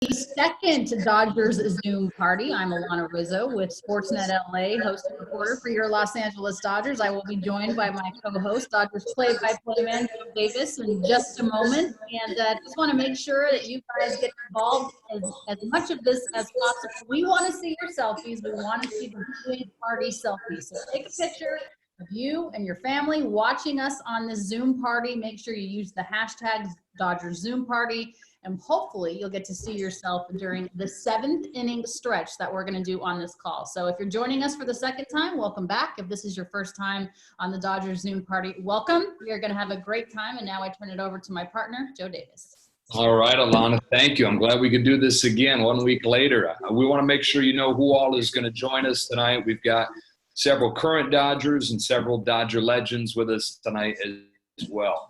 second Dodgers Zoom party. I'm Alana Rizzo with Sportsnet LA, host and reporter for your Los Angeles Dodgers. I will be joined by my co-host, Dodgers play-by-play man, Joe Davis, in just a moment. And just want to make sure that you guys get involved as much of this as possible. We want to see your selfies. We want to see the viewing party selfies. So take a picture of you and your family watching us on this Zoom party. Make sure you use the hashtag Dodgers Zoom Party. And hopefully you'll get to see yourself during the 7th inning stretch that we're going to do on this call. So if you're joining us for the second time, welcome back. If this is your first time on the Dodgers Zoom Party, welcome. We are going to have a great time. And now I turn it over to my partner, Joe Davis. All right, Alana, thank you. I'm glad we could do this again 1 week later. We want to make sure you know who all is going to join us tonight. We've got several current Dodgers and several Dodger legends with us tonight as well.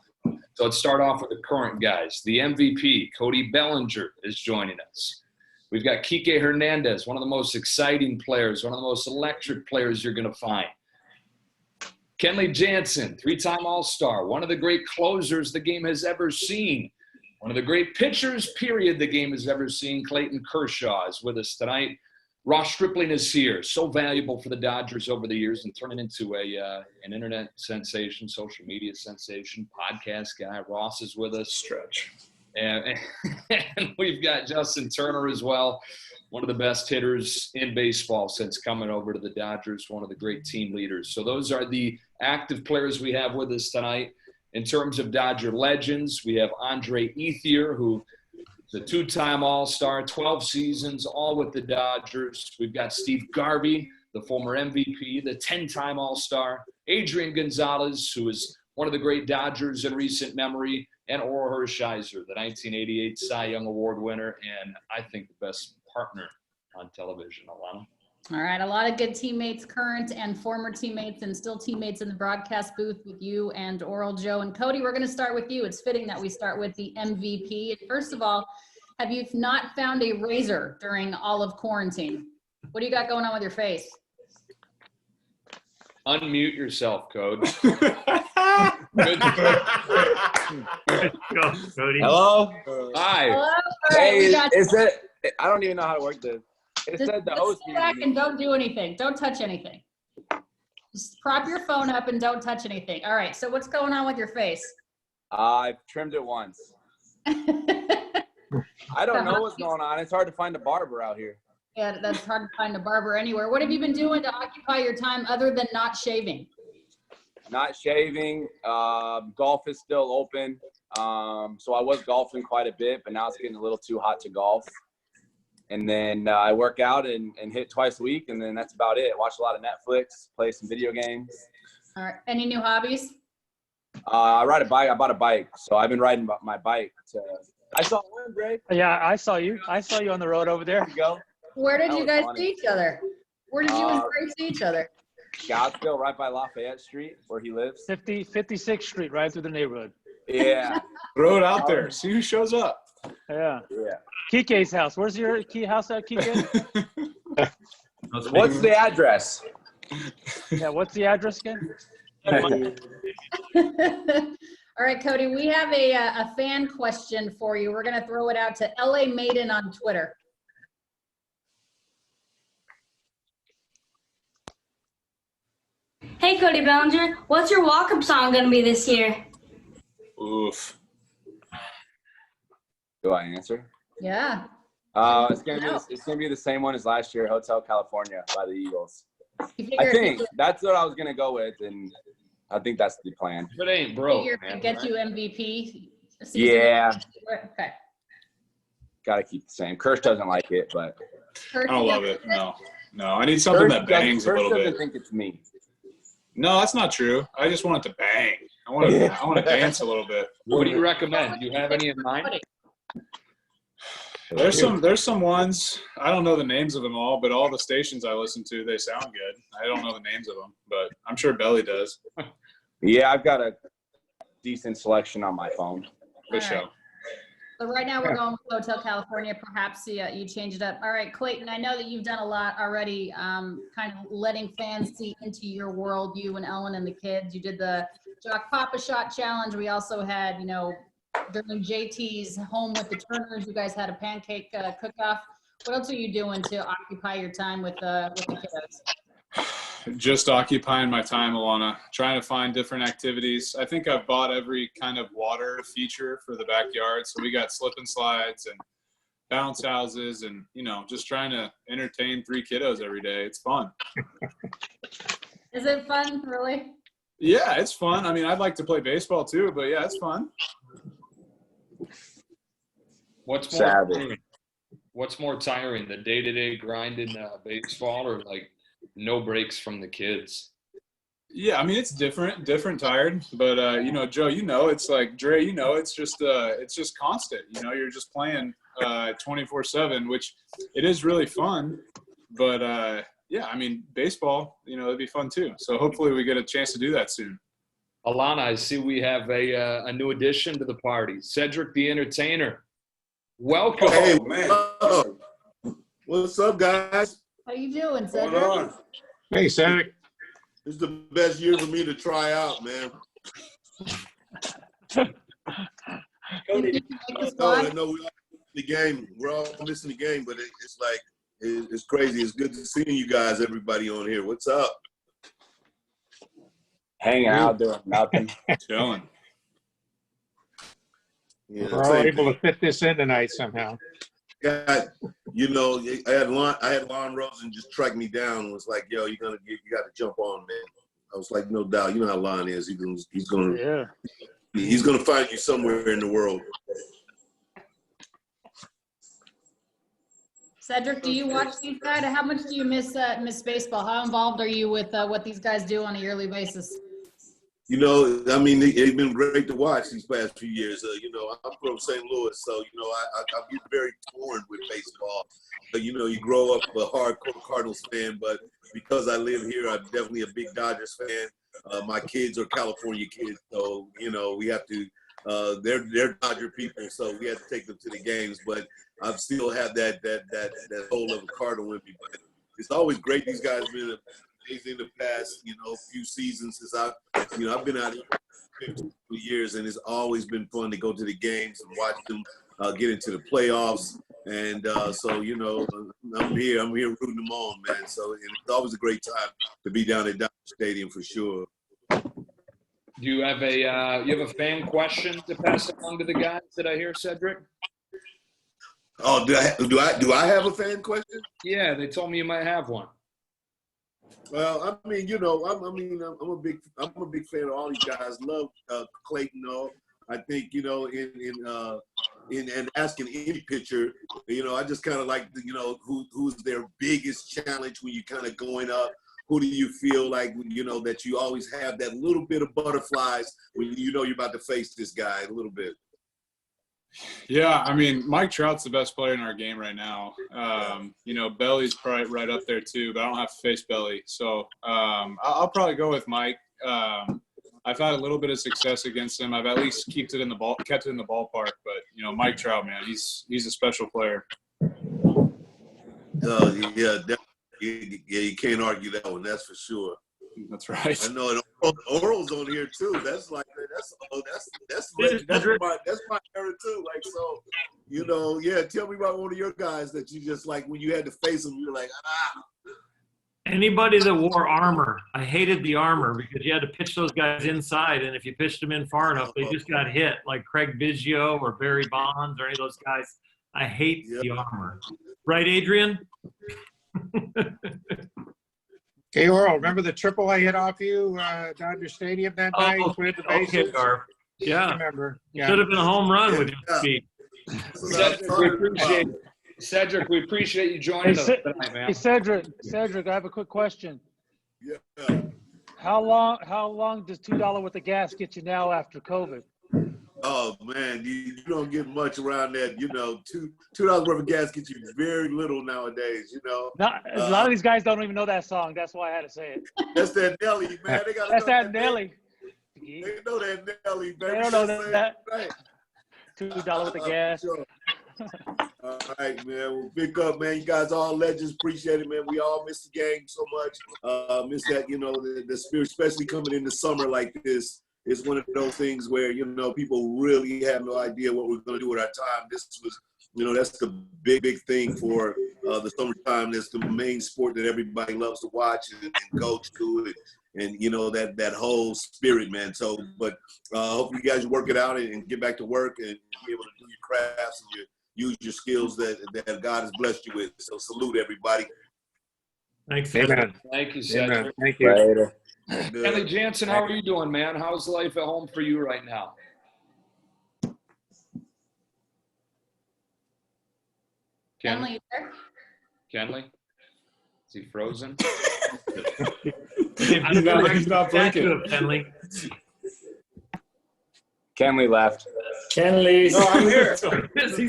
So let's start off with the current guys. The MVP, Cody Bellinger, is joining us. We've got Kiké Hernandez, one of the most exciting players, one of the most electric players you're going to find. Kenley Jansen, 3-time All-Star, one of the great closers the game has ever seen. One of the great pitchers, period, the game has ever seen. Clayton Kershaw is with us tonight. Ross Stripling is here, so valuable for the Dodgers over the years and turning into an internet sensation, social media sensation, podcast guy. Ross is with us. Stretch. And we've got Justin Turner as well, one of the best hitters in baseball since coming over to the Dodgers, one of the great team leaders. So those are the active players we have with us tonight. In terms of Dodger legends, we have Andre Ethier, who – the 2-time All-Star, 12 seasons, all with the Dodgers. We've got Steve Garvey, the former MVP, the 10-time All-Star. Adrian Gonzalez, who is one of the great Dodgers in recent memory. And Orel Hershiser, the 1988 Cy Young Award winner, and I think the best partner on television, Alana. All right, a lot of good teammates, current and former teammates, and still teammates in the broadcast booth with you and Orel, Joe, and Cody. We're going to start with you. It's fitting that we start with the MVP. And first of all, have you not found a razor during all of quarantine? What do you got going on with your face? Unmute yourself, Code. Good go, Cody. Hello? Hi. Hello. All right, Hey, I don't even know how to work this. It said the just host. sit back and don't do anything. Don't touch anything. Just prop your phone up and don't touch anything. All right, so what's going on with your face? I've trimmed it once. I don't know what's going on. It's hard to find a barber out here. Yeah, that's hard to find a barber anywhere. What have you been doing to occupy your time other than not shaving? Not shaving. Golf is still open. So I was golfing quite a bit, but now it's getting a little too hot to golf. And then I work out and hit twice a week, and then that's about it. Watch a lot of Netflix, play some video games. All right. Any new hobbies? I ride a bike. I bought a bike, so I've been riding my bike. I saw one, Greg. Yeah, I saw you. I saw you on the road over there. There you go. Where did That you was guys funny. see each other? Where did you and Greg see each other? Scottsdale, right by Lafayette Street, where he lives. 56th Street, right through the neighborhood. Yeah. Throw it out there. See who shows up. Yeah. Yeah. Kiké's house. Where's your key house at, Kiké? What's the address? Yeah, what's the address again? All right, Cody, we have a fan question for you. We're going to throw it out to LA Maiden on Twitter. Hey, Cody Bellinger, what's your walk-up song going to be this year? Oof. Do I answer? Yeah. It's gonna be the same one as last year, Hotel California by the Eagles. You I figure think that's what I was gonna go with, and I think that's the plan. If it ain't broke, figure man. to get you MVP. Yeah. Okay. Gotta keep the same. Kirsch doesn't like it, but I don't love it. No. I need something that bangs a little Kirsch doesn't bit. think it's me. No, that's not true. I just want it to bang. I want to dance a little bit. What do you recommend? Do you have any in mind? There's some ones, I don't know the names of them all, but all the stations I listen to, they sound good. I don't know the names of them, but I'm sure Belly does. Yeah, I've got a decent selection on my phone. For All sure. right. So right now we're going with Hotel California. Perhaps you change it up. All right, Clayton, I know that you've done a lot already, kind of letting fans see into your world, you and Ellen and the kids. You did the Jock Papa Shot Challenge. We also had, during JT's home with the Turners, you guys had a pancake cook-off. What else are you doing to occupy your time with the kiddos? Just occupying my time, Alana, trying to find different activities. I think I've bought every kind of water feature for the backyard. So we got slip and slides and bounce houses and, you know, just trying to entertain 3 kiddos every day. It's fun. Is it fun, really? Yeah, it's fun. I mean, I'd like to play baseball too, but yeah, it's fun. What's more tiring, the day-to-day grind in baseball, or like no breaks from the kids? Yeah, I mean, it's different tired, but you know, Joe, you know, it's like Dre, you know, it's just constant. You know, you're just playing 24/7, which it is really fun. But yeah, I mean, baseball, you know, it'd be fun too. So hopefully we get a chance to do that soon. Alana, I see we have a new addition to the party, Cedric the Entertainer. Welcome. Hey, man. What's up, guys? How you doing, What's going Cedric? on? Hey, Cedric. This is the best year for me to try out, man. Did you make the I squad? know we all missing the game. We're all missing the game, but it's like it's crazy. It's good to see you guys, everybody on here. What's up? Hanging out, doing nothing. Chilling. Yeah, We're all able to fit this in tonight somehow. You know, I had Lon Rosen just track me down and was like, "Yo, you got to jump on, man." I was like, "No doubt." You know how Lon is. He's gonna find you somewhere in the world. Cedric, do you watch these guys? How much do you miss baseball? How involved are you with what these guys do on a yearly basis? You know, I mean, it's been great to watch these past few years. You know, I'm from St. Louis, so, you know, I get very torn with baseball. But, you know, you grow up a hardcore Cardinals fan, but because I live here, I'm definitely a big Dodgers fan. My kids are California kids, so, you know, we have to they're Dodger people, so we have to take them to the games. But I still have that whole of a Cardinal with me. But it's always great. These guys have been amazing in the past, you know, few seasons since I've been out here for 50 years, and it's always been fun to go to the games and watch them get into the playoffs. And so, you know, I'm here rooting them on, man. So it's always a great time to be down at Dodger Stadium for sure. Do you have a fan question to pass along to the guys that I hear, Cedric? Oh, do I have a fan question? Yeah, they told me you might have one. Well, I mean, you know, I'm a big fan of all these guys. Love Clayton. I think, you know, in asking any pitcher, you know, I just kind of like, you know, who's their biggest challenge when you kind of going up. Who do you feel like, you know, that you always have that little bit of butterflies when you know you're about to face this guy a little bit? Yeah, I mean, Mike Trout's the best player in our game right now. You know, Belly's probably right up there too, but I don't have to face Belly. So I'll probably go with Mike. I've had a little bit of success against him. I've at least kept it in the ballpark. But, you know, Mike Trout, man, he's a special player. Yeah, you can't argue that one. That's for sure. That's right. I know it. Oral's on here too. That's my era too. Like, so, you know, yeah. Tell me about one of your guys that you just like when you had to face them. You're like, Anybody that wore armor. I hated the armor because you had to pitch those guys inside, and if you pitched them in far enough, they just got hit. Like Craig Biggio or Barry Bonds or any of those guys. I hate the armor. Right, Adrian? Hey, Earl, remember the triple I hit off you, Dodger Stadium that night? Cleared the bases? Okay, Garv. Yeah. I remember. Yeah. Should have been a home run with your speed. Cedric, we appreciate you joining us tonight, man. Hey, Cedric, I have a quick question. yeah. How long does $2 worth of gas get you now after COVID? Oh man, you don't get much around that. You know, $2 worth of gas gets you very little nowadays. You know, a lot of these guys don't even know that song. That's why I had to say it. That's that Nelly, man. They gotta That's know that Nelly. They know that Nelly, man. They don't know that. Right. $2 worth of gas. Sure. All right, man. Well, pick up, man. You guys are all legends. Appreciate it, man. We all miss the game so much. Miss that, you know, the spirit, especially coming in the summer like this. it's one of those things where, you know, people really have no idea what we're going to do with our time. This was, you know, that's the big thing for the summertime. That's the main sport that everybody loves to watch and go to, and you know, that whole spirit, man. So, but hopefully you guys work it out and get back to work and be able to do your crafts and use your skills that God has blessed you with. So salute everybody. Thanks. Amen. Thank you, Amen. Cedric. Thank you. Later. Kenley Jansen, how are you doing, man? How's life at home for you right now? Kenley, you there? Kenley? Is he frozen? He's not blinking. Kenley. Kenley left. Kenley. No, I'm here.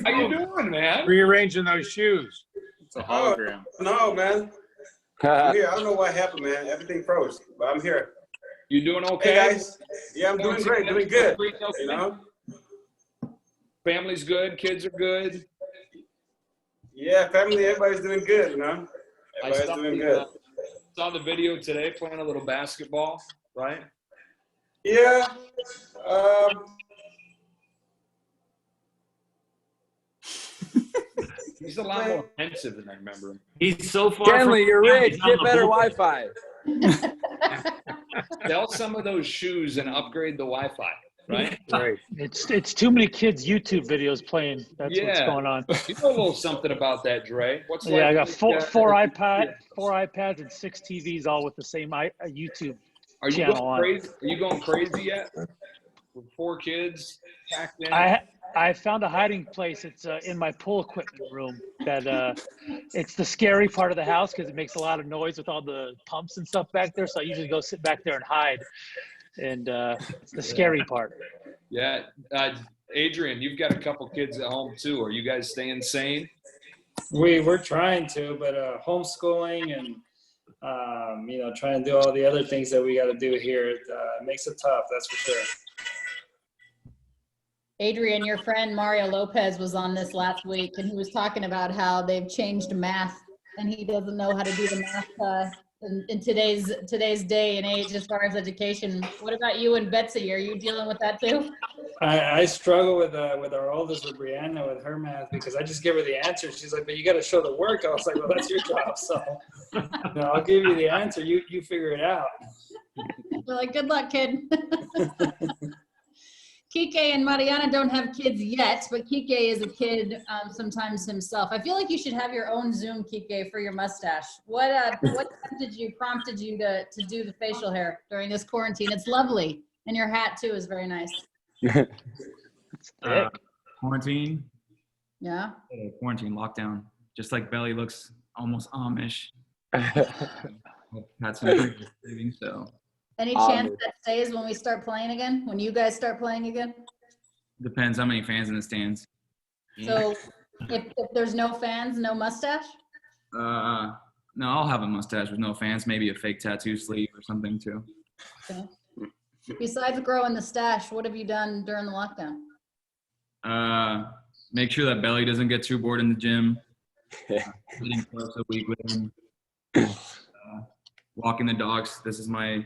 How you doing, man? Rearranging those shoes. It's a hologram. No, man. I'm here. I don't know what happened, man. Everything froze, but I'm here. You doing okay? Hey, guys. Yeah, I'm doing great. Doing good. You know? Family's good. Kids are good. Yeah, family, everybody's doing good, you know? Everybody's doing good. Saw the video today playing a little basketball, right? Yeah. He's a lot more offensive than I remember him. He's so far Kenley, from you're rich. he's on Get the better bullpen. Wi-Fi. Sell some of those shoes and upgrade the Wi-Fi, right? Right. It's too many kids' YouTube videos playing. That's what's Yeah. going on. You know a little something about that, Dre. What's Yeah, I got four Yeah. iPads and 6 TVs, all with the same YouTube Are you channel going on. crazy? Are you going crazy yet? With 4 kids packed in? I found a hiding place. It's in my pool equipment room. That it's the scary part of the house because it makes a lot of noise with all the pumps and stuff back there. So I usually go sit back there and hide. And it's the scary part. Yeah. Adrian, you've got a couple kids at home too. Are you guys staying sane? We're trying to, but homeschooling and you know, trying to do all the other things that we got to do here, it makes it tough. That's for sure. Adrian, your friend Mario Lopez was on this last week, and he was talking about how they've changed math, and he doesn't know how to do the math in today's day and age as far as education. What about you and Betsy? Are you dealing with that too? I struggle with our oldest, with Brianna, with her math, because I just give her the answer. She's like, but you got to show the work. I was like, well, that's your job. So you know, I'll give you the answer. You figure it out. You're like, good luck, kid. Kiké and Mariana don't have kids yet, but Kiké is a kid sometimes himself. I feel like you should have your own Zoom, Kiké, for your mustache. What prompted you to do the facial hair during this quarantine? It's lovely, and your hat too is very nice. Quarantine. Yeah. Quarantine lockdown. Just like Belly looks almost Amish. Had some savings, so. Any chance that stays when we start playing again? When you guys start playing again? Depends how many fans in the stands. So if there's no fans, no mustache? No, I'll have a mustache with no fans. Maybe a fake tattoo sleeve or something too. Okay. Besides growing the stash, what have you done during the lockdown? Make sure that Belly doesn't get too bored in the gym. Eating twice a week with him. Walking the dogs. This is my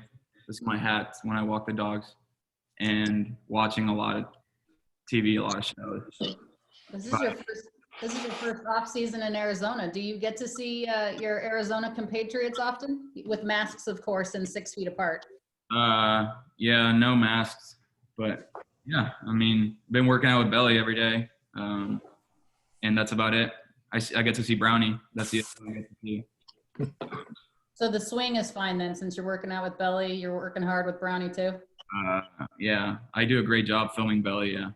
hat when I walk the dogs, and watching a lot of TV, a lot of shows. This is your first off season in Arizona. Do you get to see your Arizona compatriots often, with masks, of course, and 6 feet apart? Yeah, no masks, but yeah, I mean, been working out with Belly every day, and that's about it. I get to see Brownie. That's the other thing I get to see. So the swing is fine then, since you're working out with Belly, you're working hard with Brownie too? Yeah, I do a great job filming Belly, yeah.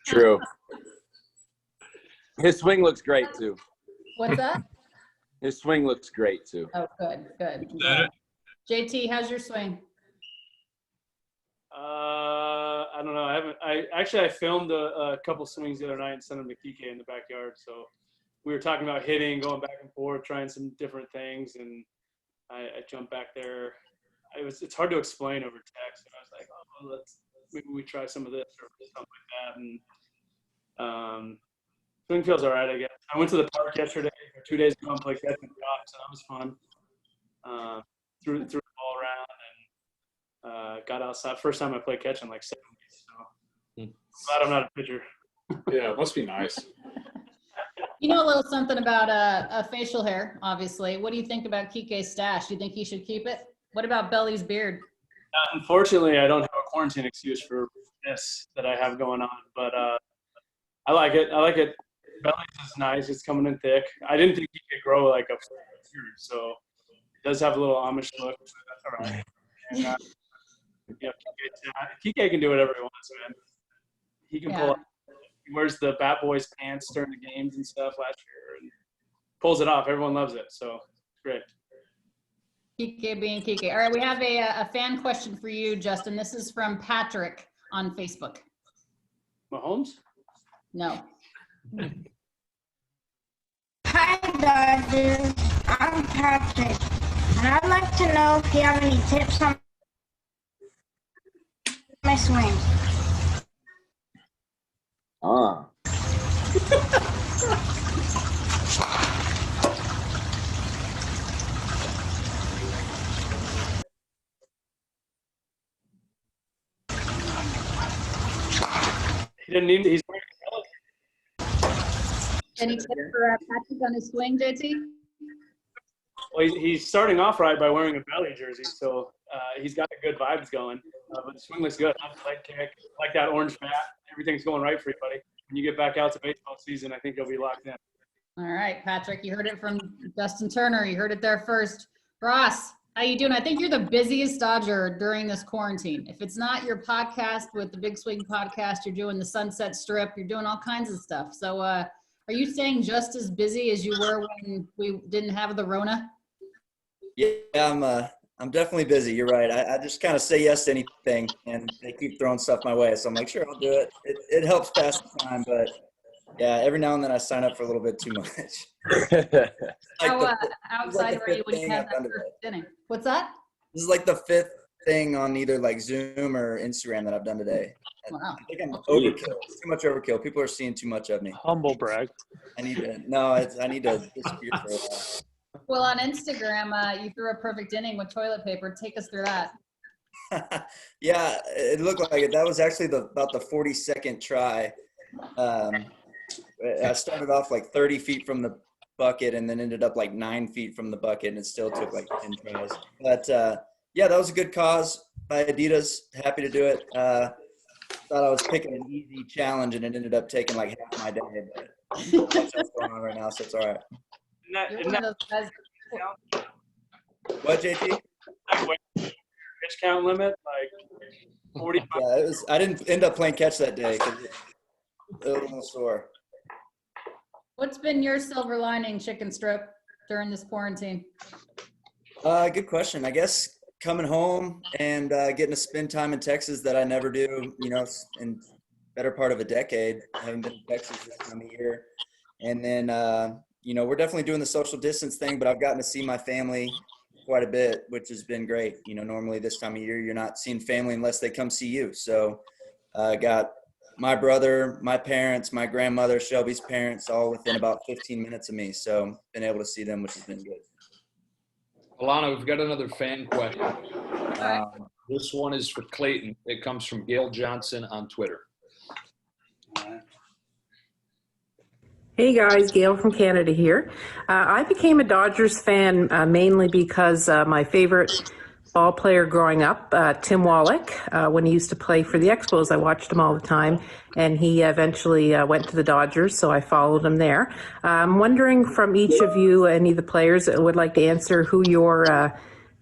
True. His swing looks great too. What's that? His swing looks great too. Oh, good. Is that it? JT, how's your swing? I don't know. I filmed a couple swings the other night and sent them to Kiké in the backyard. So we were talking about hitting, going back and forth, trying some different things, and I jumped back there. It's hard to explain over text. And I was like, oh, maybe we try some of this or something like that. And swing feels all right, I guess. I went to the park yesterday, or 2 days ago, and played catch and drop, so that was fun. Threw the ball around, Got outside. First time I played catch in like 7 weeks. So glad I'm not a pitcher. Yeah, it must be nice. You know a little something about facial hair, obviously. What do you think about Kiké's stash? Do you think he should keep it? What about Belly's beard? Unfortunately, I don't have a quarantine excuse for this that I have going on, but I like it. I like it. Belly's is nice. It's coming in thick. I didn't think he could grow like a beard, so it does have a little Amish look. So that's all right. And, Kiké can do whatever he wants, man. He can pull up. He wears the Bat Boys pants during the games and stuff last year and pulls it off. Everyone loves it, so it's great. Kiké being Kiké. All right, we have a fan question for you, Justin. This is from Patrick on Facebook. Mahomes? No. Hi, Dodgers. I'm Patrick, and I'd like to know if you have any tips on my swing. He didn't need. He's any tips for Patrick on his swing, JT? well, he's starting off right by wearing a Belly jersey, so he's got the good vibes going. But the swing looks good. Leg kick, like that orange bat. Everything's going right for you, buddy. When you get back out to baseball season, I think you'll be locked in. All right, Patrick, you heard it from Justin Turner. You heard it there first. Ross, how you doing? I think you're the busiest Dodger during this quarantine. If it's not your podcast with the Big Swing podcast, you're doing the Sunset Strip. You're doing all kinds of stuff. So are you staying just as busy as you were when we didn't have the Rona? Yeah, I'm definitely busy. You're right. I just kind of say yes to anything, and they keep throwing stuff my way. So I'm like, sure, I'll do it. It helps pass the time, but yeah, every now and then I sign up for a little bit too much. How excited were you when you had that first inning? What's that? This is like the 5th thing on either like Zoom or Instagram that I've done today. Wow. I think I'm overkill. It's too much overkill. People are seeing too much of me. Humble brag. I need to disappear for a while. Well, on Instagram, you threw a perfect inning with toilet paper. Take us through that. Yeah, it looked like it. That was actually about the 42nd try. I started off like 30 feet from the bucket and then ended up like 9 feet from the bucket, and it still took like 10 tries. But yeah, that was a good cause by Adidas. Happy to do it. Thought I was picking an easy challenge, and it ended up taking like half my day. But that's what's going on right now, so it's all right. What, JT? Pitch count limit, like 45. Yeah, I didn't end up playing catch that day because it was a little sore. What's been your silver lining, Chicken Strip, during this quarantine? Good question. I guess coming home and getting to spend time in Texas that I never do, in better part of a decade. I haven't been to Texas this time of year. And then, we're definitely doing the social distance thing, but I've gotten to see my family quite a bit, which has been great. Normally this time of year, you're not seeing family unless they come see you. So I got my brother, my parents, my grandmother, Shelby's parents, all within about 15 minutes of me. So been able to see them, which has been good. Alana, we've got another fan question. This one is for Clayton. It comes from Gail Johnson on Twitter. Hey guys, Gail from Canada here. I became a Dodgers fan mainly because my favorite ball player growing up, Tim Wallach, when he used to play for the Expos, I watched him all the time, and he eventually went to the Dodgers, so I followed him there. I'm wondering from each of you, any of the players that would like to answer who your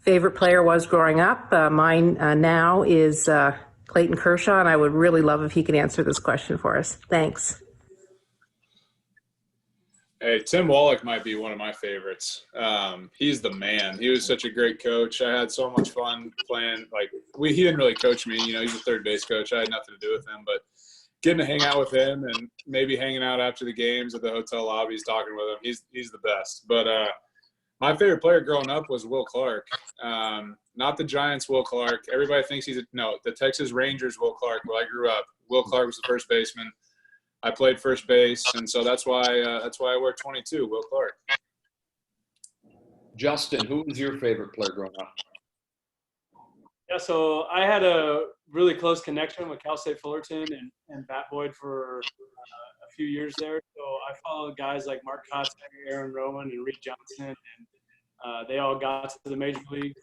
favorite player was growing up. Mine now is Clayton Kershaw, and I would really love if he could answer this question for us. Thanks. Hey, Tim Wallach might be one of my favorites. He's the man. He was such a great coach. I had so much fun playing. He didn't really coach me. He's a third base coach. I had nothing to do with him. But getting to hang out with him and maybe hanging out after the games at the hotel lobbies, talking with him, he's the best. But my favorite player growing up was Will Clark. Not the Giants' Will Clark. Everybody thinks the Texas Rangers' Will Clark. Where I grew up, Will Clark was the first baseman. I played first base, and so that's why I wear 22, Will Clark. Justin, who was your favorite player growing up? Yeah, so I had a really close connection with Cal State Fullerton and Bat Boyd for a few years there. So I followed guys like Mark Kotzner, Aaron Rowan, and Reed Johnson, and they all got to the major league.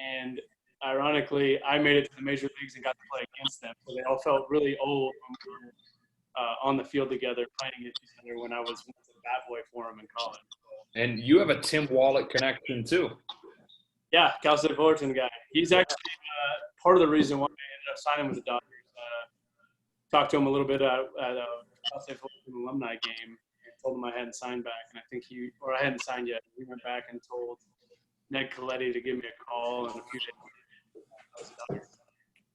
And ironically, I made it to the major leagues and got to play against them. So they all felt really old when we were on the field together, playing against each other when I was a bat boy for them in college. And you have a Tim Wallach connection too. Yeah, Cal State Fullerton guy. He's actually part of the reason why I ended up signing with the Dodgers. Talked to him a little bit at a Cal State Fullerton alumni game and told him I hadn't signed back. And I think I hadn't signed yet. He went back and told Ned Coletti to give me a call in a few days.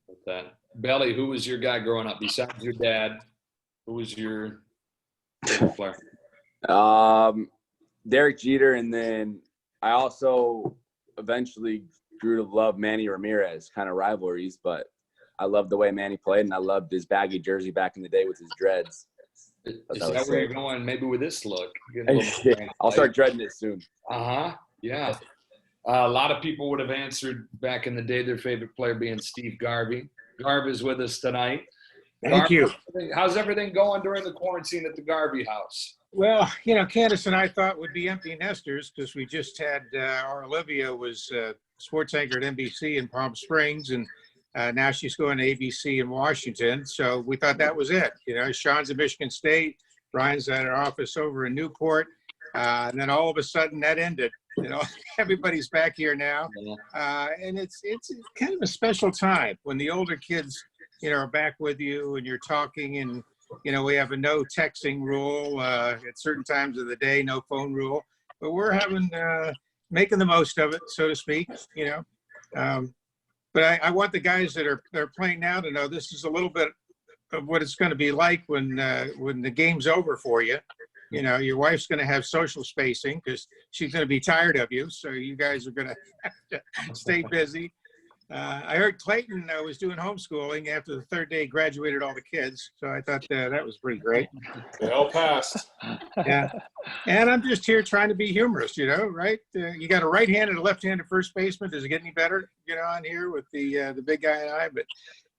With that. Belly, who was your guy growing up besides your dad? Who was your favorite player? Derek Jeter, and then I also eventually grew to love Manny Ramirez, kind of rivalries, but I loved the way Manny played, and I loved his baggy jersey back in the day with his dreads. Is that where you're going maybe with this look? I'll start dreading it soon. Yeah. A lot of people would have answered back in the day their favorite player being Steve Garvey. Garvey is with us tonight. Thank you. How's everything going during the quarantine at the Garvey house? Well, you know, Candace and I thought would be empty nesters because we just had our Olivia was sports anchor at NBC in Palm Springs, and now she's going to ABC in Washington. So we thought that was it. You know, Sean's at Michigan State, Brian's at our office over in Newport, and then all of a sudden that ended. You know, everybody's back here now, and it's kind of a special time when the older kids, you know, are back with you and you're talking, and you know, we have a no texting rule at certain times of the day, no phone rule, but we're making the most of it, so to speak, you know. But I want the guys that are playing now to know this is a little bit of what it's going to be like when the game's over for you. You know, your wife's going to have social spacing because she's going to be tired of you, so you guys are going to have to stay busy. I heard Clayton was doing homeschooling after the third day, graduated all the kids. So I thought that was pretty great. They all passed. Yeah. And I'm just here trying to be humorous, you know, right? You got a right-handed and a left-handed first baseman. Does it get any better, you know, on here with the big guy and I? But,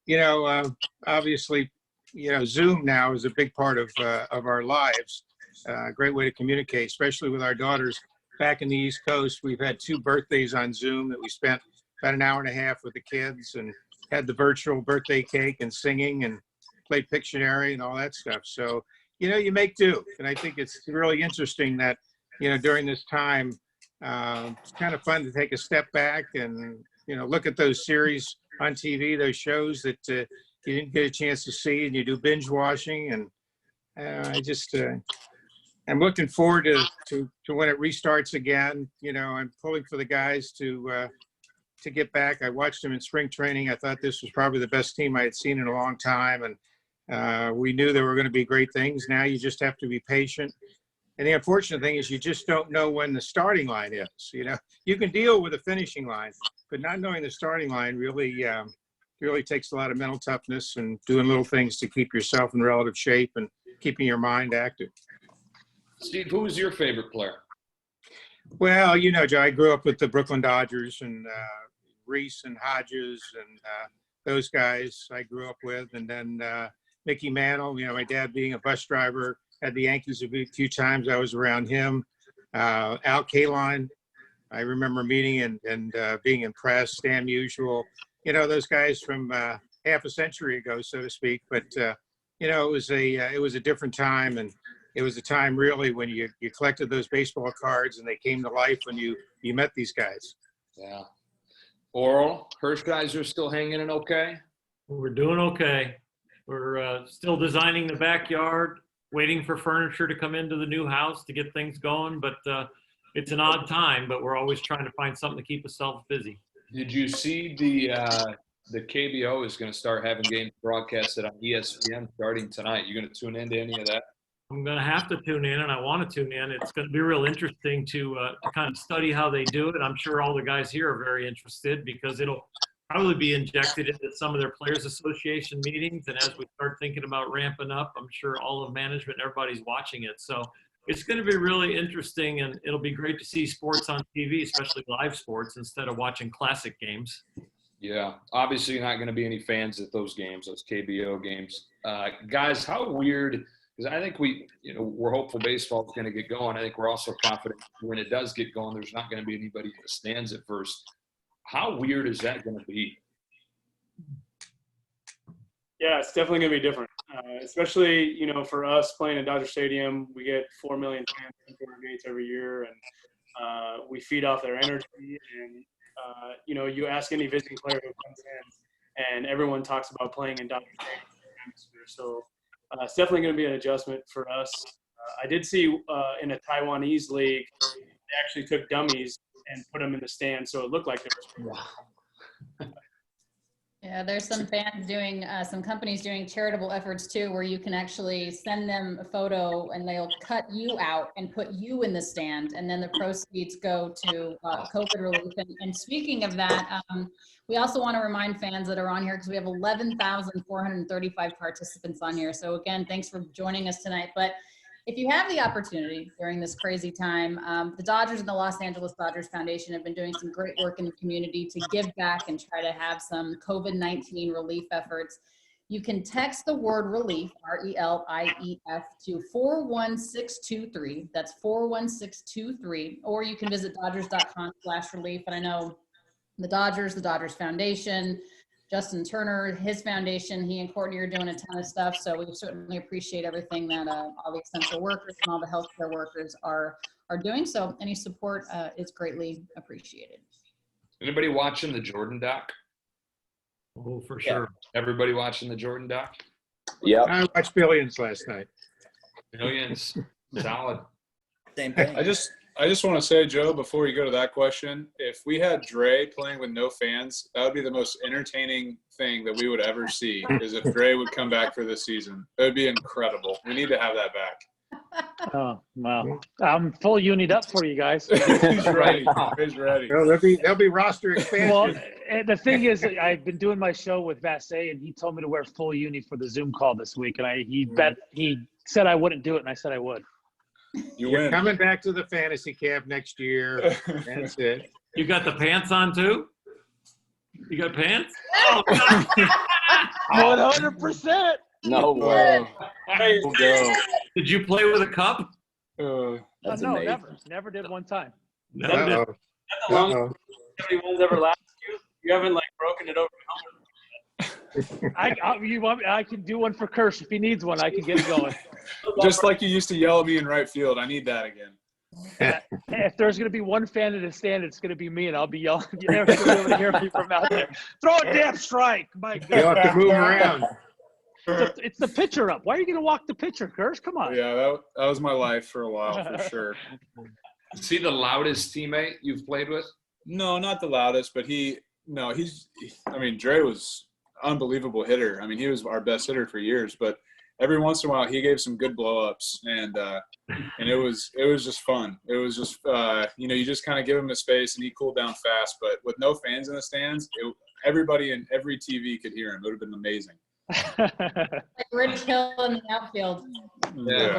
you know, obviously, you know, Zoom now is a big part of our lives. Great way to communicate, especially with our daughters back in the East Coast. We've had 2 birthdays on Zoom that we spent about an hour and a half with the kids and had the virtual birthday cake and singing and played Pictionary and all that stuff. So, you know, you make do. And I think it's really interesting that, you know, during this time, it's kind of fun to take a step back and, you know, look at those series on TV, those shows that you didn't get a chance to see, and you do binge watching. And I'm looking forward to when it restarts again. You know, I'm pulling for the guys to get back. I watched them in spring training. I thought this was probably the best team I had seen in a long time. And we knew there were going to be great things. Now you just have to be patient. And the unfortunate thing is you just don't know when the starting line is. You know, you can deal with the finishing line, but not knowing the starting line really takes a lot of mental toughness and doing little things to keep yourself in relative shape and keeping your mind active. Steve, who was your favorite player? Well, you know, Joe, I grew up with the Brooklyn Dodgers and Reese and Hodges and those guys I grew up with. And then Mickey Mantle, you know, my dad being a bus driver, had the Yankees a few times. I was around him. Al Kaline, I remember meeting and being impressed. Stan Musial, you know, those guys from half a century ago, so to speak. But, you know, it was a different time. And it was a time really when you collected those baseball cards and they came to life when you met these guys. Yeah. Oral, Hershiser are still hanging in okay? We're doing okay. We're still designing the backyard, waiting for furniture to come into the new house to get things going. But it's an odd time, but we're always trying to find something to keep ourselves busy. Did you see the KBO is going to start having games broadcasted on ESPN starting tonight? You going to tune into any of that? I'm going to have to tune in, and I want to tune in. It's going to be real interesting to kind of study how they do it. I'm sure all the guys here are very interested because it'll probably be injected into some of their Players Association meetings. And as we start thinking about ramping up, I'm sure all of management and everybody's watching it. So it's going to be really interesting, and it'll be great to see sports on TV, especially live sports, instead of watching classic games. Yeah, obviously not going to be any fans at those games, those KBO games. Guys, how weird, because I think we're hopeful baseball is going to get going. I think we're also confident when it does get going, there's not going to be anybody in the stands at first. How weird is that going to be? Yeah, it's definitely going to be different, especially, for us playing in Dodger Stadium. We get 4 million fans at our gates every year, and we feed off their energy. And, you ask any visiting player who comes in, and everyone talks about playing in Dodger Stadium atmosphere. So it's definitely going to be an adjustment for us. I did see in a Taiwanese league, they actually took dummies and put them in the stand, so it looked like there was. Wow. Yeah, there's some fans doing, some companies doing charitable efforts too, where you can actually send them a photo and they'll cut you out and put you in the stand, and then the proceeds go to COVID relief. And speaking of that, we also want to remind fans that are on here, because we have 11,435 participants on here. So again, thanks for joining us tonight. But if you have the opportunity during this crazy time, the Dodgers and the Los Angeles Dodgers Foundation have been doing some great work in the community to give back and try to have some COVID-19 relief efforts. You can text the word relief, RELIEF, to 41623. That's 41623. Or you can visit dodgers.com/relief. And I know the Dodgers Foundation, Justin Turner, his foundation, he and Courtney are doing a ton of stuff. So we certainly appreciate everything that all the essential workers and all the healthcare workers are doing. So any support is greatly appreciated. Anybody watching the Jordan doc? Oh, for sure. Everybody watching the Jordan doc? Yeah. I watched Billions last night. Billions. Solid. Same thing. I just want to say, Joe, before you go to that question, if we had Dre playing with no fans, that would be the most entertaining thing that we would ever see, is if Dre would come back for this season. It would be incredible. We need to have that back. Oh, wow. I'm full unied up for you guys. He's ready. He's ready. Well, there'll be roster expansion. Well, the thing is, I've been doing my show with Vassay, and he told me to wear full uni for the Zoom call this week, and he said I wouldn't do it, and I said I would. You're coming back to the fantasy camp next year. That's it. You got the pants on too? You got pants? Oh, 100%. No way. Did you play with a cup? No, never did one time. Never did. That's the longest anyone's ever lasted you. You haven't broken it over I can do one for Kirsch if he needs one. I can get it going. Just like you used to yell at me in right field. I need that again. If there's going to be one fan in the stand, it's going to be me, and I'll be yelling. You're never going to be able to hear me from out there. Throw a damn strike. My God. You'll have to move around. It's the pitcher up. Why are you going to walk the pitcher, Kirsch? Come on. Yeah, that was my life for a while, for sure. Is he the loudest teammate you've played with? No, not the loudest, but Dre was unbelievable hitter. I mean, he was our best hitter for years, but every once in a while he gave some good blow-ups, and it was just fun. It was just you just kind of give him the space and he cooled down fast, but with no fans in the stands, everybody in every TV could hear him. It would have been amazing. Like Rich Hill in the outfield. Yeah.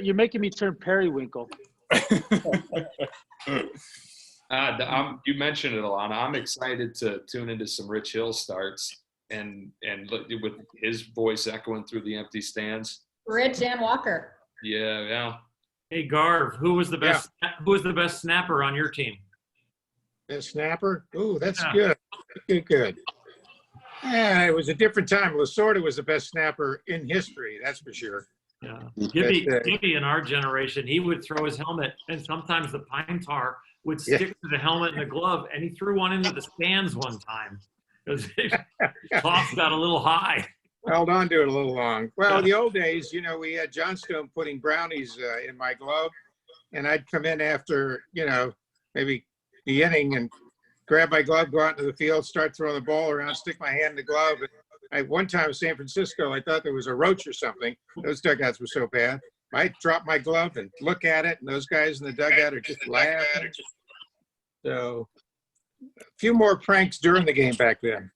You're making me turn periwinkle. You mentioned it, Alana. I'm excited to tune into some Rich Hill starts and with his voice echoing through the empty stands. Rich and Walker. Yeah. Hey, Garv, who was the best? Yeah. Who was the best snapper on your team? Best snapper? Ooh, that's good. Good. Yeah, it was a different time. Lasorda was the best snapper in history, that's for sure. Yeah, Gibby in our generation, he would throw his helmet, and sometimes the pine tar would stick to the helmet and the glove, and he threw one into the stands one time because his cough got a little high. Held on to it a little long. Well, the old days, we had Johnstone putting brownies in my glove, and I'd come in after, maybe the inning and grab my glove, go out into the field, start throwing the ball around, stick my hand in the glove. And one time in San Francisco, I thought there was a roach or something. Those dugouts were so bad. I drop my glove and look at it, and those guys in the dugout are just laughing. So a few more pranks during the game back then.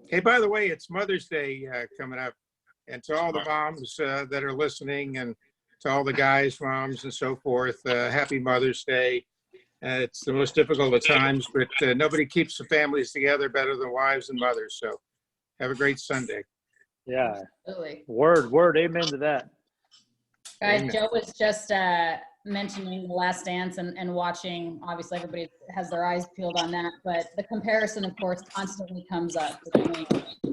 Hey, by the way, it's Mother's Day coming up. And to all the moms that are listening, and to all the guys' moms and so forth, happy Mother's Day. It's the most difficult of times, but nobody keeps the families together better than wives and mothers. So have a great Sunday. Yeah. Absolutely. Word. Amen to that. Guys, Amen. Joe was just mentioning The Last Dance and watching. Obviously, everybody has their eyes peeled on that, but the comparison, of course, constantly comes up between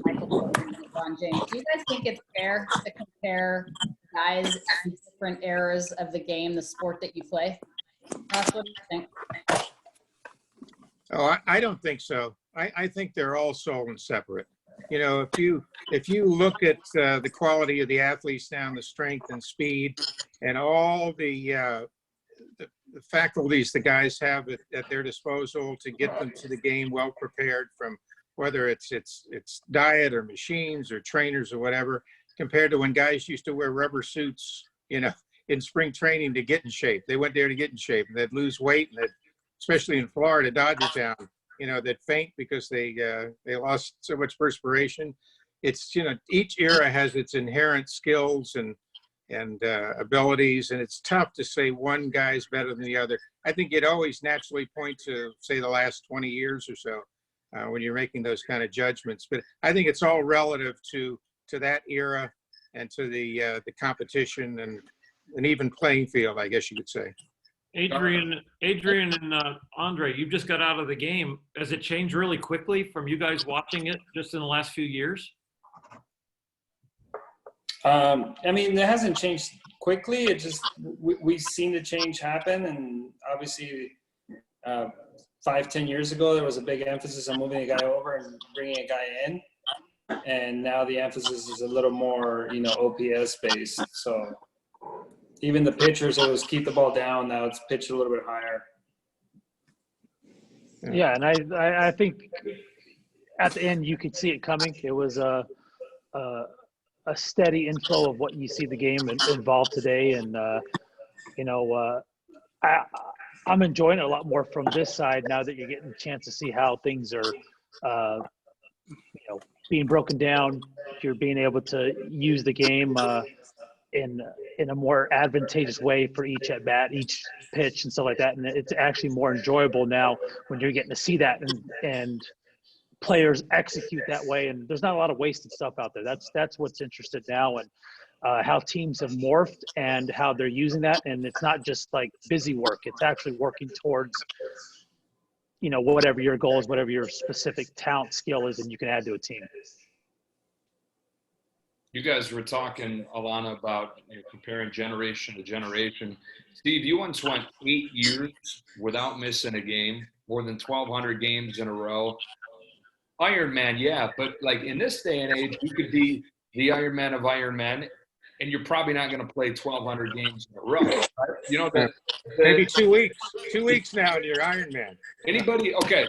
Michael Jordan and LeBron James. Do you guys think it's fair to compare guys in different eras of the game, the sport that you play? Ross, what do you think? Oh, I don't think so. I think they're all soul and separate. You know, if you look at the quality of the athletes now, and the strength and speed, and all the faculties the guys have at their disposal to get them to the game well prepared, from whether it's diet or machines or trainers or whatever, compared to when guys used to wear rubber suits, you know, in spring training to get in shape. They went there to get in shape, and they'd lose weight, and especially in Florida, Dodgertown, you know, they'd faint because they lost so much perspiration. It's, you know, each era has its inherent skills and abilities, and it's tough to say one guy's better than the other. I think you'd always naturally point to, say, the last 20 years or so when you're making those kind of judgments. But I think it's all relative to that era and to the competition and an even playing field, I guess you could say. Adrian and Andre, you just got out of the game. Has it changed really quickly from you guys watching it just in the last few years? I mean, it hasn't changed quickly. It just we've seen the change happen, and obviously 5-10 years ago there was a big emphasis on moving a guy over and bringing a guy in, and now the emphasis is a little more, you know, OPS based. So even the pitchers, it was keep the ball down. Now it's pitched a little bit higher. Yeah, and I think at the end you could see it coming. It was a steady inflow of what you see the game involved today, and you know, I'm enjoying it a lot more from this side now that you're getting a chance to see how things are, you know, being broken down. You're being able to use the game in a more advantageous way for each at bat, each pitch, and stuff like that. And it's actually more enjoyable now when you're getting to see that and players execute that way. And there's not a lot of wasted stuff out there. That's what's interested now, and how teams have morphed and how they're using that. And it's not just like busy work. It's actually working towards, you know, whatever your goal is, whatever your specific talent skill is, and you can add to a team. You guys were talking, Alana, about, you know, comparing generation to generation. Steve, you once went 8 years without missing a game, more than 1,200 games in a row. Iron Man, yeah, but like in this day and age, you could be the Iron Man of Iron Men, and you're probably not going to play 1,200 games in a row. Right? You know, maybe 2 weeks. 2 weeks now, and you're Iron Man. Anybody? Okay,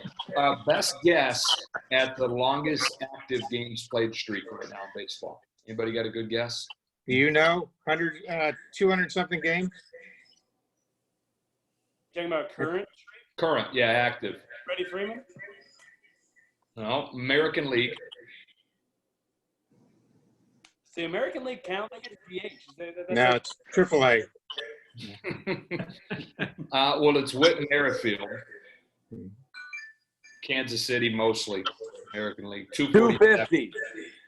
best guess at the longest active games played streak right now in baseball. Anybody got a good guess? Do you know 200 something games? Talking about current? Current, yeah, active. Freddie Freeman? No, American League. Does the American League count? I think it's DH. No, it's AAA. Well, it's Whit Merrifield. Kansas City, mostly American League. 250.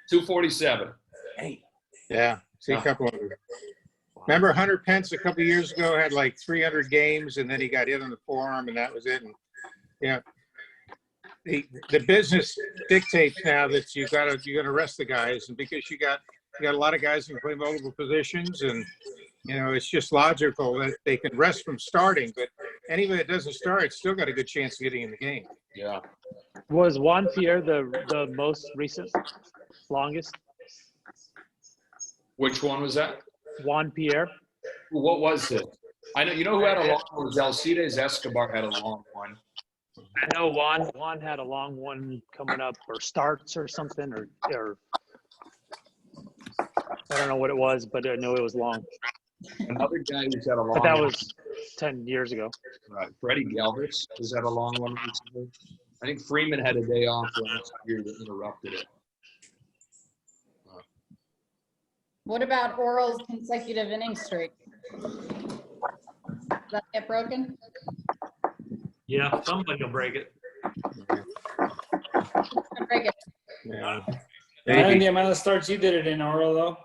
247. Hey. Yeah, see a couple of them. Remember Hunter Pence a couple of years ago had like 300 games, and then he got hit on the forearm, and that was it. And yeah, the business dictates now that you got to rest the guys, and because you got a lot of guys who can play multiple positions, and you know it's just logical that they can rest from starting. But anybody that doesn't start, still got a good chance of getting in the game. Yeah. Was Juan Pierre the most recent, longest? Which one was that? Juan Pierre. What was it? I know. You know who had a long one? Was Alcides Escobar had a long one. I know Juan had a long one coming up, or starts or something, or I don't know what it was, but I know it was long. Another guy who's had a long But that one. was 10 years ago. Right. Freddie Galvis has had a long one recently. I think Freeman had a day off last year that interrupted it. What about Oral's consecutive inning streak? Does that get broken? Yeah, somebody will break it. Break it. Yeah. And the amount of starts you did it in, Oro, though.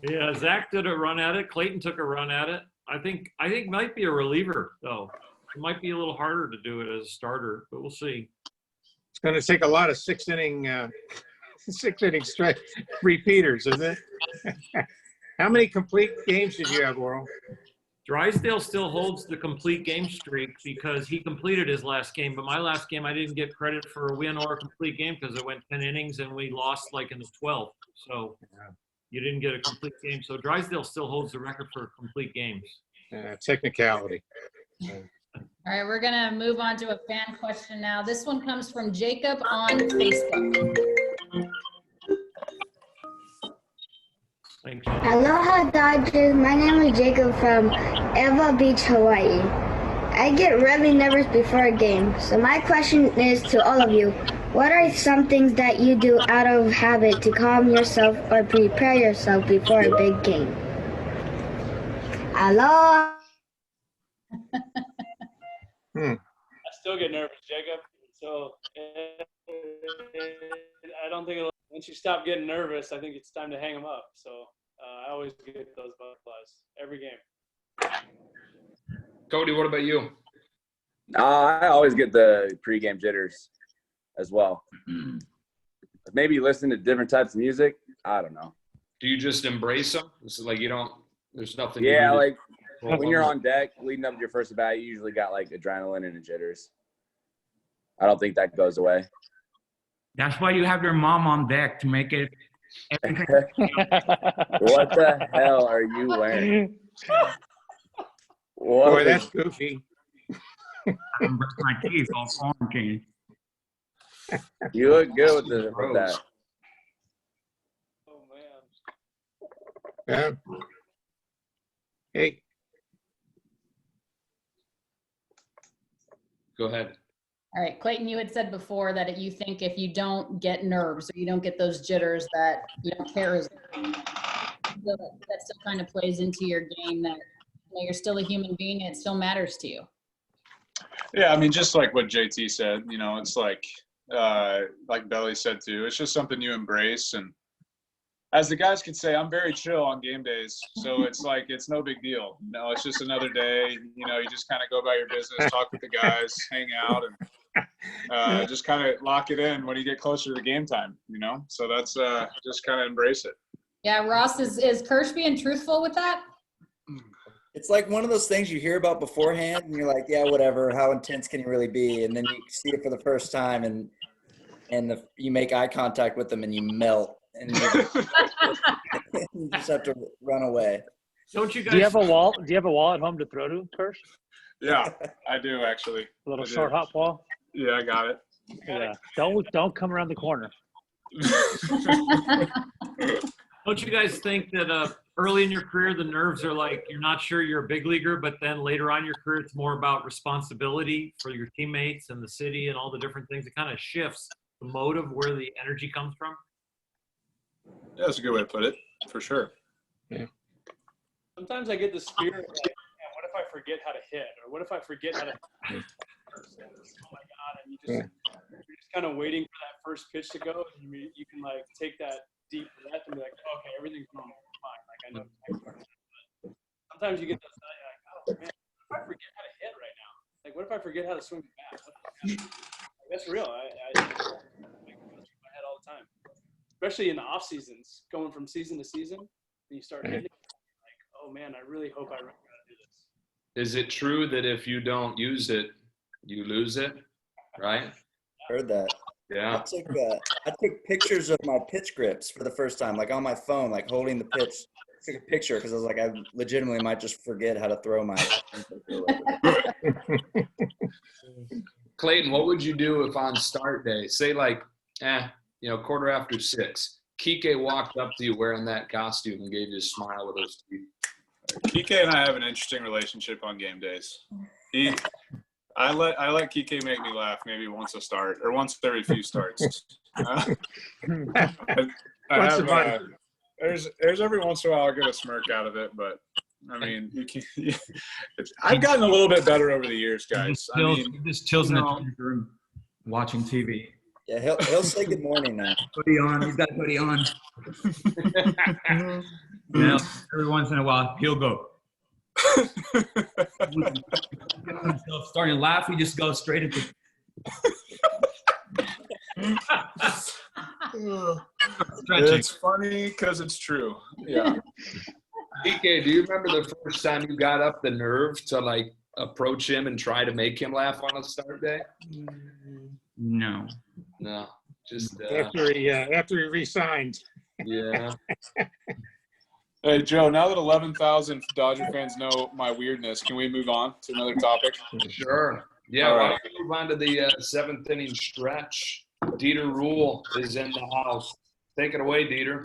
Yeah, Zach did a run at it. Clayton took a run at it. I think might be a reliever though. It might be a little harder to do it as a starter, but we'll see. It's going to take a lot of six-inning stretch repeaters, isn't it? How many complete games did you have, Oral? Drysdale still holds the complete game streak because he completed his last game. But my last game, I didn't get credit for a win or a complete game because it went 10 innings and we lost like in the 12th. So you didn't get a complete game. So Drysdale still holds the record for complete games. Technicality. All right, we're going to move on to a fan question now. This one comes from Jacob on Facebook. Thanks. Aloha Dodgers, my name is Jacob from Eva Beach, Hawaii. I get really nervous before a game, so my question is to all of you. What are some things that you do out of habit to calm yourself or prepare yourself before a big game? Aloha! I still get nervous, Jacob. So I don't think once you stop getting nervous, I think it's time to hang them up. So I always get those butterflies every game. Cody, what about you? I always get the pregame jitters as well. Maybe listen to different types of music. I don't know. Do you just embrace them? This is like you don't. There's nothing. Yeah, like when you're on deck, leading up to your first at bat, you usually got like adrenaline and jitters. I don't think that goes away. That's why you have your mom on deck to make it. What the hell are you wearing? What Boy, that's goofy. I'm brushing my teeth all quarantine. You look good with that. Oh man. Yeah. Hey. Go ahead. All right, Clayton, you had said before that you think if you don't get nerves or you don't get those jitters that you don't care as much. That still kind of plays into your game that you're still a human being and it still matters to you. Yeah, I mean, just like what JT said, it's like Belly said too, it's just something you embrace. And as the guys could say, I'm very chill on game days. So it's like, it's no big deal. It's just another day. You just kind of go about your business, talk with the guys, hang out, and just kind of lock it in when you get closer to the game time, So that's just kind of embrace it. Yeah, Ross, is Kirsch being truthful with that? It's like one of those things you hear about beforehand, and you're like, yeah, whatever. How intense can you really be? And then you see it for the first time, and you make eye contact with them, and you melt, and you just have to run away. Don't you guys? Do you have a wall? Do you have a wall at home to throw to, Kirsch? Yeah, I do actually. A little short hop ball. Yeah, I got it. Yeah. Don't come around the corner. Don't you guys think that early in your career, the nerves are like you're not sure you're a big leaguer, but then later on in your career, it's more about responsibility for your teammates and the city and all the different things. It kind of shifts the motive where the energy comes from. Yeah, that's a good way to put it, for sure. Yeah. Sometimes I get the spirit like, man, what if I forget how to hit? Or what if I forget how to oh my God, and you're just kind of waiting for that first pitch to go, and you can like take that deep breath and be like, okay, everything's going fine. Like I know. Sometimes you get those nights like, oh man, what if I forget how to hit right now? Like, what if I forget how to swing the bat? Like, that's real. I it goes through my head all the time, especially in the off seasons, going from season to season. And you start hitting, like, oh man, I really hope I remember how to do this. Is it true that if you don't use it, you lose it? Right? Heard that. Yeah. I took pictures of my pitch grips for the first time, like on my phone, like holding the pitch. I took a picture because I was like, I legitimately might just forget how to throw my. Clayton, what would you do if on start day, say like, 6:15, Kiké walked up to you wearing that costume and gave you a smile with those teeth? Kiké and I have an interesting relationship on game days. I let Kiké make me laugh maybe once a start or once every few starts. There's every once in a while I'll get a smirk out of it, but I mean, you can. I've gotten a little bit better over the years, guys. He just chills in the room watching TV. Yeah, he'll say good morning now. Hoodie on. He's got a hoodie on. Every once in a while, he'll go. Starting to laugh, he just goes straight into. It's funny because it's true. Yeah. Kiké, do you remember the first time you got up the nerve to like approach him and try to make him laugh on a start day? No. No. Just after he resigned. Yeah. Hey, Joe, now that 11,000 Dodger fans know my weirdness, can we move on to another topic? Sure. Yeah, All why right. don't we move on to the seventh inning stretch? Dieter Rule is in the house. Take it away, Dieter.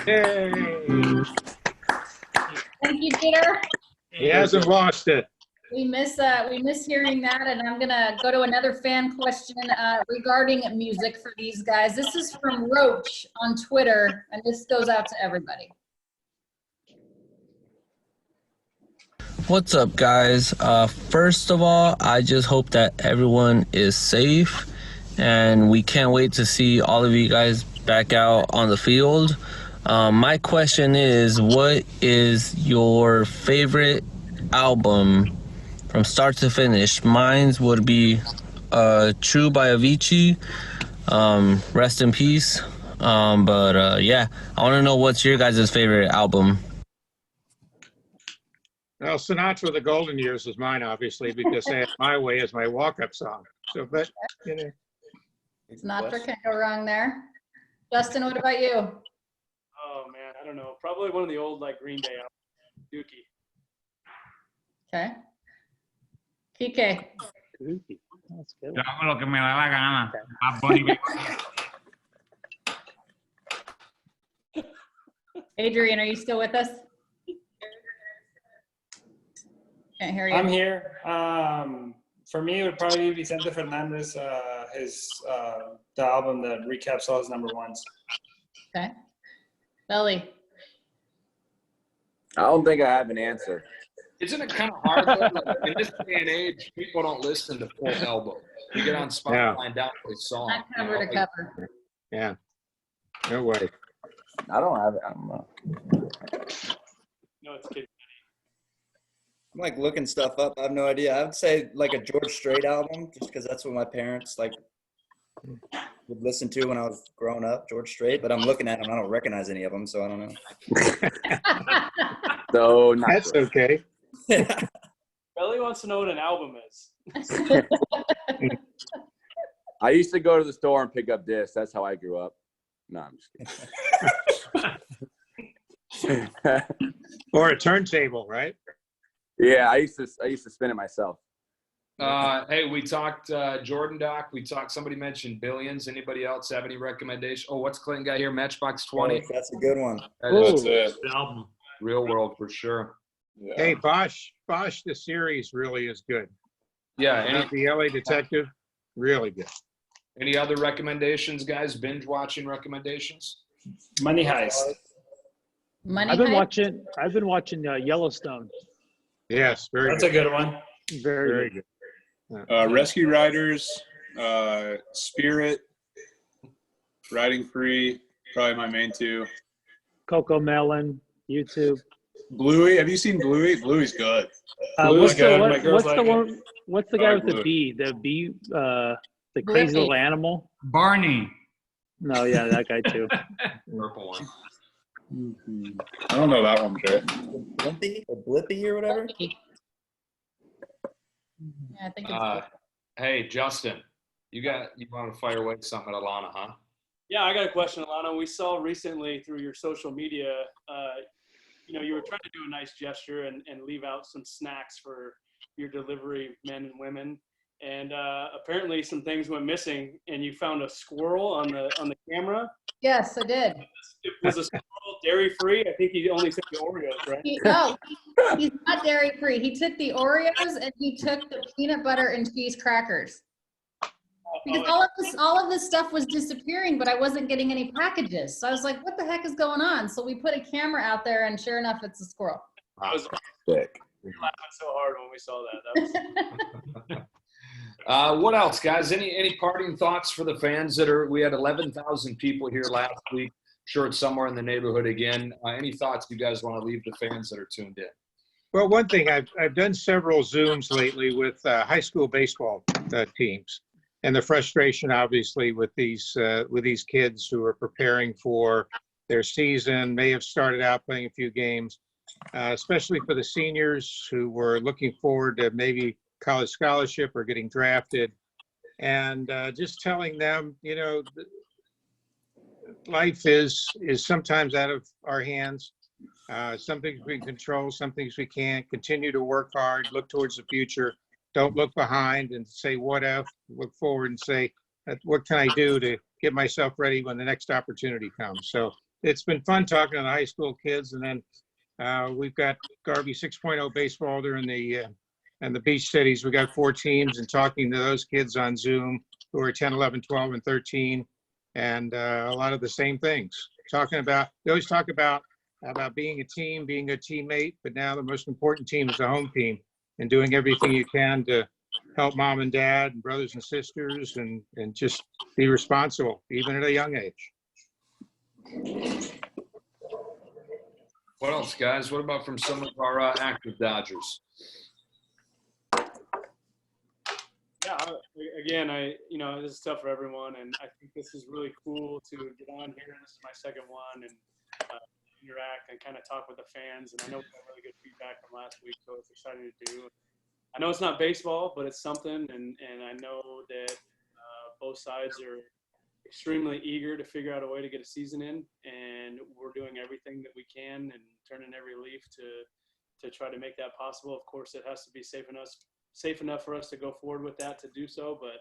Yay. Thank you, Dieter. He hasn't lost it. We miss hearing that, and I'm gonna go to another fan question regarding music for these guys. This is from Roach on Twitter, and this goes out to everybody. What's up, guys? First of all, I just hope that everyone is safe, and we can't wait to see all of you guys back out on the field. My question is, what is your favorite album from start to finish? Mine would be True by Avicii. Rest in peace. Yeah, I want to know what's your guys' favorite album. Well, Sinatra, The Golden Years is mine, obviously, because I had My Way as my walk-up song. So, but, you know. Sinatra can't go wrong there. Justin, what about you? Oh man, I don't know. Probably one of the old like Green Day albums. Dookie. Okay. Kiké. Yo hago lo que me da la gana. Bad Bunny. Adrian, are you still with us? Can't hear you. I'm here. For me, it would probably be Vicente Fernandez, the album that recaps all his number ones. Okay. Belly. I don't think I have an answer. Isn't it kind of hard though? Like, in this day and age, people don't listen to full album. You get on Spotify and download a song. Not cover to cover. Yeah. No way. I don't have it. I don't know. No, it's Kid. I'm like looking stuff up. I have no idea. I would say like a George Strait album, just because that's what my parents like would listen to when I was growing up, George Strait. But I'm looking at them, I don't recognize any of them, so I don't know. So that's okay. Belly wants to know what an album is. I used to go to the store and pick up discs. That's how I grew up. No, I'm just kidding. Or a turntable, right? Yeah, I used to spin it myself. Hey, we talked Jordan Doc. We talked. Somebody mentioned Billions. Anybody else have any recommendation? Oh, what's Clayton got here? Matchbox 20. Oh, that's a good one. That's it. Album. Real World for sure. Yeah. Hey, Bosch, the series really is good. Yeah. The LA Detective, really good. Any other recommendations, guys? Binge watching recommendations? Money Heist. Money I've been Heist? watching Yellowstone. Yes, very That's good. a good one. Very good. Rescue Riders, Spirit, Riding Free, probably my main two. Coco Melon, YouTube. Bluey, have you seen Bluey? Bluey's good. What's the good. one? My girls What's the like it. one? What's the I guy like with the Bluey. bee? The bee, the crazy little animal. Barney. No, yeah, that guy too. Purple one. I don't know that one, Trey. Blimpy or Blippy or whatever. Yeah, I think it's Hey, Justin, you want to fire away something at Alana, huh? Yeah, I got a question, Alana. We saw recently through your social media, you were trying to do a nice gesture and leave out some snacks for your delivery men and women. And apparently some things went missing, and you found a squirrel on the camera. Yes, I did. It was a squirrel dairy-free. I think he only took the Oreos, right? No, he's not dairy-free. He took the Oreos and he took the peanut butter and cheese crackers. Because all of this stuff was disappearing, but I wasn't getting any packages. So I was like, what the heck is going on? So we put a camera out there, and sure enough, it's a squirrel. I was Sick. laughing so hard when we saw that. What else, guys? Any parting thoughts for the fans we had 11,000 people here last week. Sure, it's somewhere in the neighborhood again. Any thoughts you guys want to leave the fans that are tuned in? Well, one thing, I've done several Zooms lately with high school baseball teams, and the frustration, obviously, with these kids who are preparing for their season, may have started out playing a few games, especially for the seniors who were looking forward to maybe college scholarship or getting drafted, and just telling them, life is sometimes out of our hands. Some things we can control, some things we can't. Continue to work hard, look towards the future. Don't look behind and say, what if? Look forward and say, what can I do to get myself ready when the next opportunity comes? So it's been fun talking to the high school kids. And then we've got Garvey 6.0 baseball there in the beach cities. We got 4 teams, and talking to those kids on Zoom who are 10, 11, 12, and 13. And a lot of the same things. They always talk about being a team, being a teammate, but now the most important team is the home team, and doing everything you can to help mom and dad and brothers and sisters and just be responsible, even at a young age. What else, guys? What about from some of our active Dodgers? Yeah, again, this is tough for everyone, and I think this is really cool to get on here. This is my second one, and interact and kind of talk with the fans. And I know we got really good feedback from last week, so it's exciting to do. I know it's not baseball, but it's something, and I know that both sides are extremely eager to figure out a way to get a season in, and we're doing everything that we can and turning every leaf to try to make that possible. Of course, it has to be safe enough for us to go forward with that to do so, but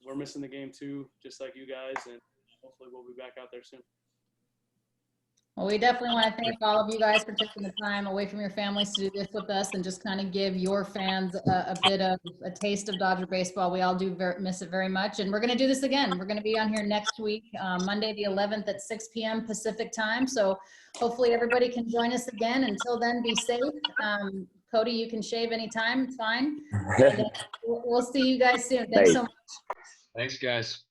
we're missing the game too, just like you guys, and hopefully we'll be back out there soon. Well, we definitely want to thank all of you guys for taking the time away from your families to do this with us and just kind of give your fans a bit of a taste of Dodger baseball. We all do miss it very much, and we're going to do this again. We're going to be on here next week, Monday the 11th at 6 p.m. Pacific time, so hopefully everybody can join us again. Until then, be safe. Cody, you can shave anytime. It's fine. And, we'll see you guys soon. Thanks so much. Thanks, guys.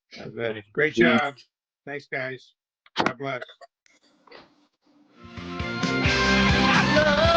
Great job. Thanks, guys. God bless. I love